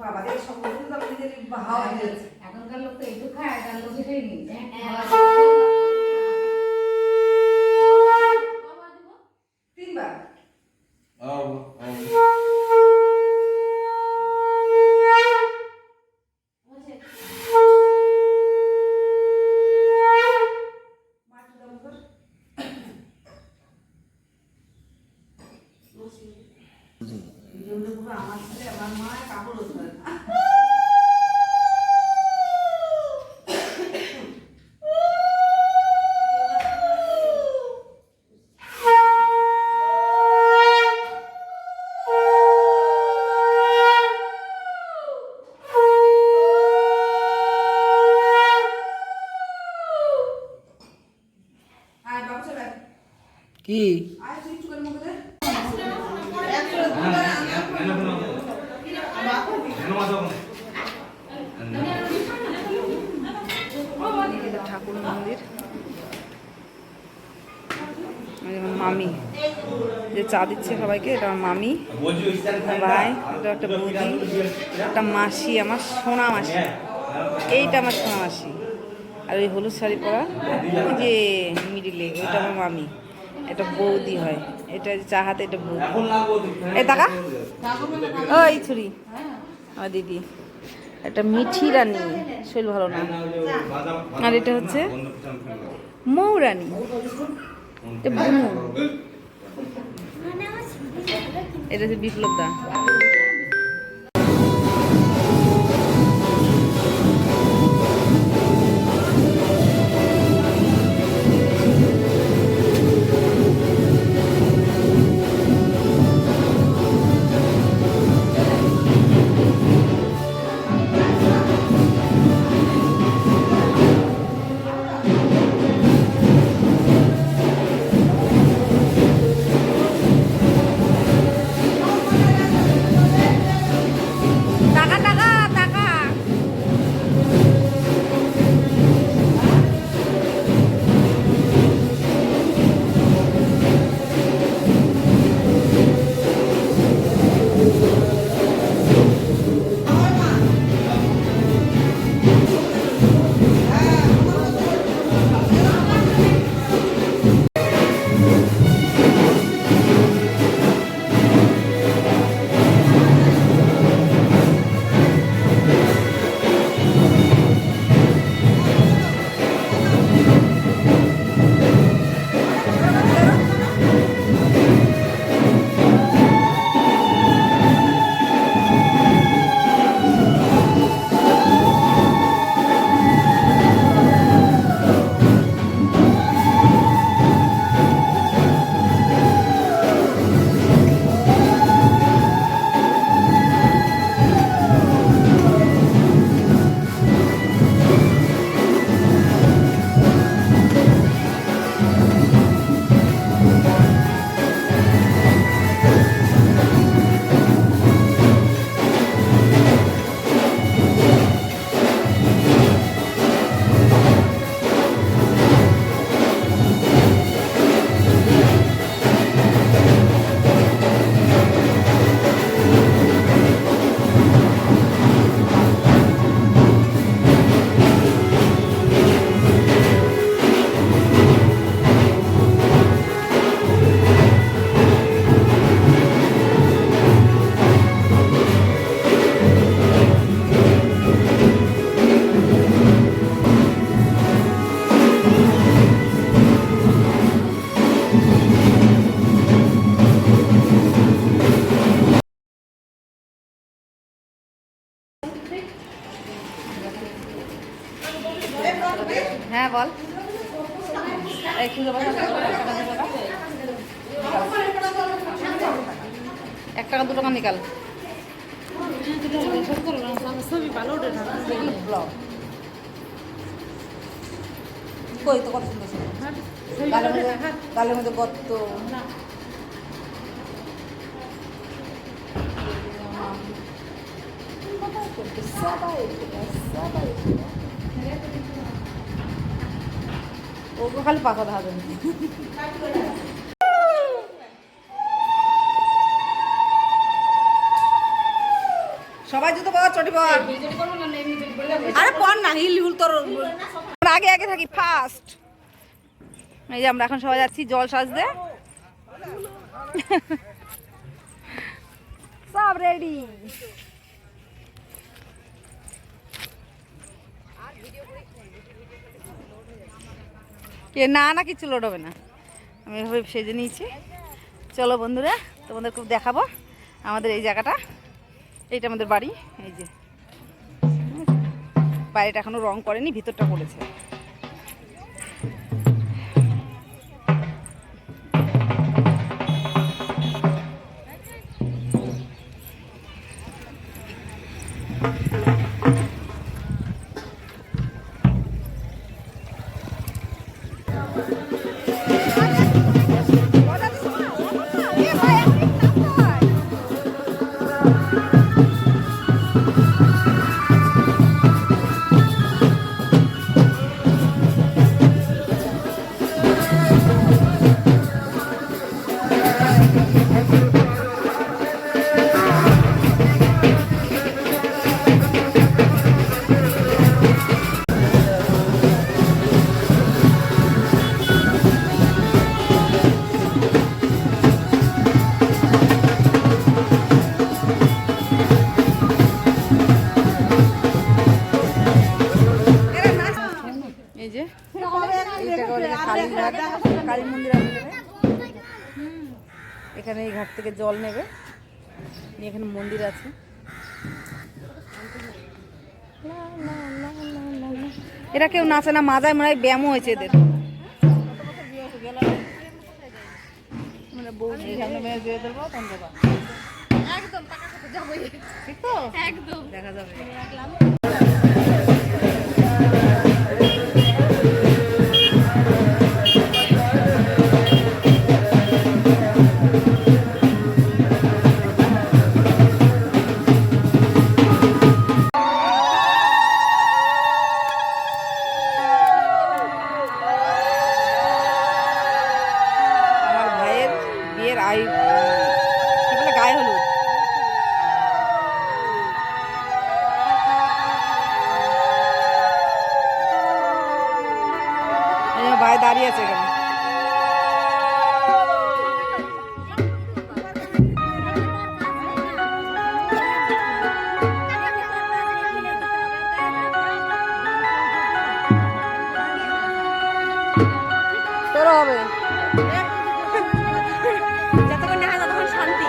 বাবাদের সকল হাওয়া দিয়েছে। এখনকার লোক তো একটু খায়, আর লোক এটাই নেই। তিনবার আমার ছেলে আমার মা কাপড় ধরে না। কি ঠাকুর মন্দির, মামি যে চা দিচ্ছে সবাইকে, এটা আমার মামি, ভাই, এটা একটা বৌদি, একটা মাসি, আমার সোনা মাসি, এইটা আমার সোনা মাসি, আর ওই হলুদ শাড়ি পরা ওই যে মিডিলে ওইটা আমার মামি, এটা বৌদি হয়, এটা চা হাতে, এটা বৌদি। এই টাকা ওই ছুরি আমার দিদি, এটা মিঠি রানী, শরীর ভালো না, আর এটা হচ্ছে মৌরানী, এটা বুনু, এটা হচ্ছে বিপ্লব দা। হ্যাঁ বল, এক টাকা 2 টাকা নিকাল। কই তো কত সুন্দর গালের মধ্যে গর্ত, ওকে খালি পাকা দেখা যাবে। সবাই জুতো পর, চটি পর। ভিডিও করবো না এমনি ভিডিও করলে হবে? আরে পর না, হিল হুল তোর আগে আগে থাকি ফার্স্ট। এই যে আমরা এখন সবাই যাচ্ছি জল সাজতে। সব রেডি। কে না না কিছু লোড হবে না, আমি এভাবে সেজে নিয়েছি। চলো বন্ধুরা, তোমাদের খুব দেখাবো আমাদের এই জায়গাটা। এইটা আমাদের বাড়ি। এই যে বাইরেটা এখনো রং করেনি, ভিতরটা করেছে। এই যে এইটাকে বলে কালীঘাট, কালী মন্দির আছে এখানে। এখানে এই ঘাট থেকে জল নেবে, নিয়ে এখানে মন্দির আছে। এরা কেউ নাচে না, মাজায় মনে হয় ব্যায়ামও হয়েছে এদের। একদম দেখা যাবে। আমার ভাইয়ের বিয়ের কি বলে গায়ে হলুদ। এই যে ভাই দাঁড়িয়ে আছে এখানে। তোরও হবে। যতক্ষণ না হয় ততক্ষণ শান্তি।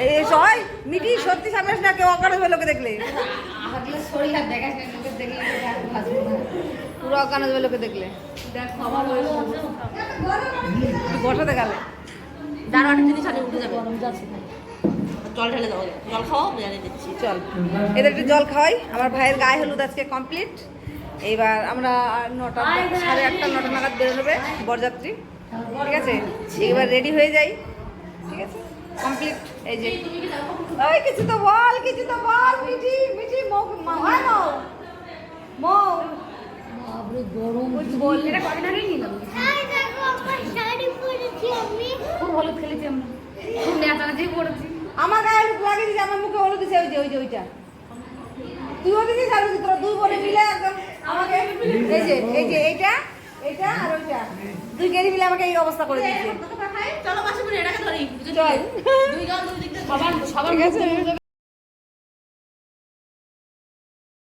এই সবাই মিটি সত্যি সামনে না কেউ অজ্ঞান হবে লোকে দেখলে, হাতলে শরীর আর দেখাস না, লোকে দেখলে আর ভাসবে না। পুরো অজ্ঞান হবে লোকে দেখলে। দেখ খাবার হলো বসাতে গেলে দাঁড়া একটা জিনিস আছে উঠে যাবে জল ঢেলে দাও জল খাওয়াও জানিয়ে দিচ্ছি চল এদের একটু জল খাওয়াই। আমার ভাইয়ের গায়ে হলুদ আজকে কমপ্লিট। এইবার আমরা 9টা 8:30 9টা নাগাদ বেরোবে বরযাত্রী, ঠিক আছে? এবার রেডি হয়ে যাই, ঠিক আছে? কমপ্লিট। এই যে ওই কিছু তো বল মিঠি মিঠি মৌ বাবরে গরম কিছু বল। এটা কদিন আগেই নিলাম। খুব হলুদ খেলেছি আমরা, খুব নেচানাচি করেছি। আমার গায়ে হলুদ লাগিয়ে দিয়েছে, আমার মুখে হলুদ দিছে, ওই যে ওইটা তুইও দিছিস আর তোরা দুই বোনে মিলে একদম আমাকে এই যে এইটা আর ওইটা দুই গেরি মিলে আমাকে এই অবস্থা করে দিয়েছে। চলো পাশে করে এটাকে ধরি চল দুই গাল দুই দিক দিয়ে সবার ঠিক আছে।